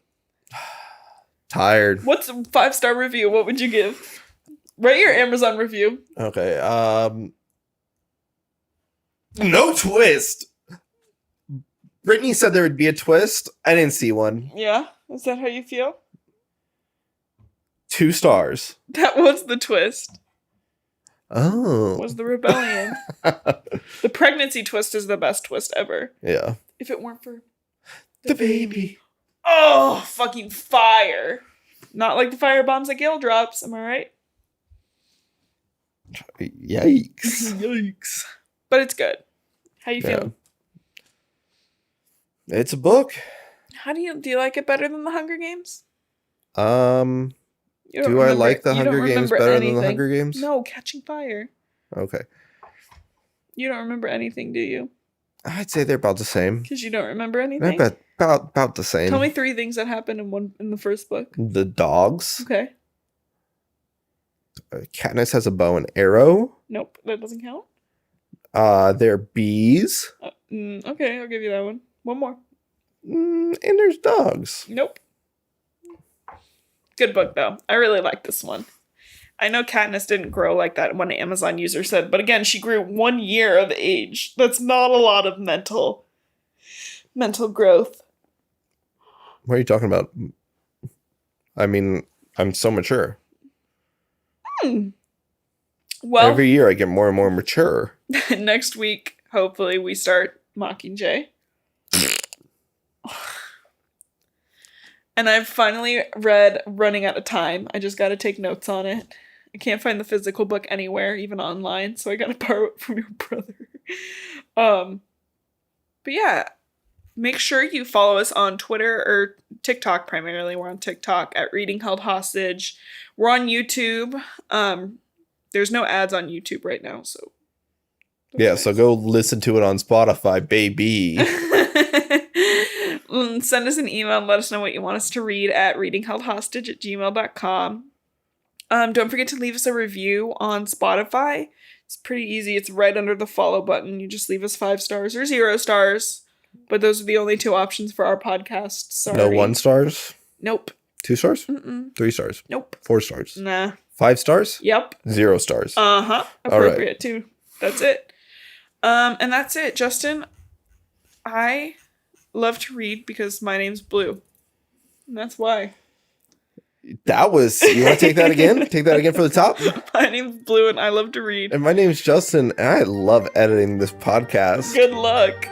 Tired. What's a 5-star review? What would you give? Write your Amazon review. Okay. No twist. Brittany said there would be a twist. I didn't see one. Yeah? Is that how you feel? 2 stars. That was the twist. Oh. Was the rebellion. The pregnancy twist is the best twist ever. Yeah. If it weren't for the baby. Oh, fucking fire. Not like the fire bombs that Gale drops, am I right? Yikes. Yikes. But it's good. How you feeling? It's a book. Do you like it better than the Hunger Games? Do I like the Hunger Games better than the Hunger Games? No, Catching Fire. Okay. You don't remember anything, do you? I'd say they're about the same. Because you don't remember anything? They're about the same. Tell me 3 things that happened in the first book. The dogs. Okay. Katniss has a bow and arrow. Nope, that doesn't count. They're bees. Okay, I'll give you that one. One more. And there's dogs. Nope. Good book, though. I really like this one. I know Katniss didn't grow like that, one Amazon user said, but again, she grew 1 year of age. That's not a lot of mental growth. What are you talking about? I mean, I'm so mature. Well, every year I get more and more mature. Next week, hopefully, we start Mockingjay. And I've finally read Running Out of Time. I just got to take notes on it. I can't find the physical book anywhere, even online, so I got to borrow it from your brother. But yeah, make sure you follow us on Twitter or TikTok primarily. We're on TikTok at Reading Held Hostage. We're on YouTube. There's no ads on YouTube right now, so. Yeah, nice. So go listen to it on Spotify, baby. Send us an email and let us know what you want us to read at readingheldhostage@gmail.com. Don't forget to leave us a review on Spotify. It's pretty easy. It's right under the follow button. You just leave us 5 stars or 0 stars. But those are the only 2 options for our podcast. Sorry. No 1 stars? Nope. 2 stars? Mm-mm. 3 stars? Nope. 4 stars? Nah. 5 stars? Yep. 0 stars. Uh-huh. Appropriate too. That's it. And that's it. Justin, I love to read because my name's Blue. And that's why. That was, you want to take that again? Take that again for the top? My name's Blue and I love to read. And my name's Justin and I love editing this podcast. Good luck.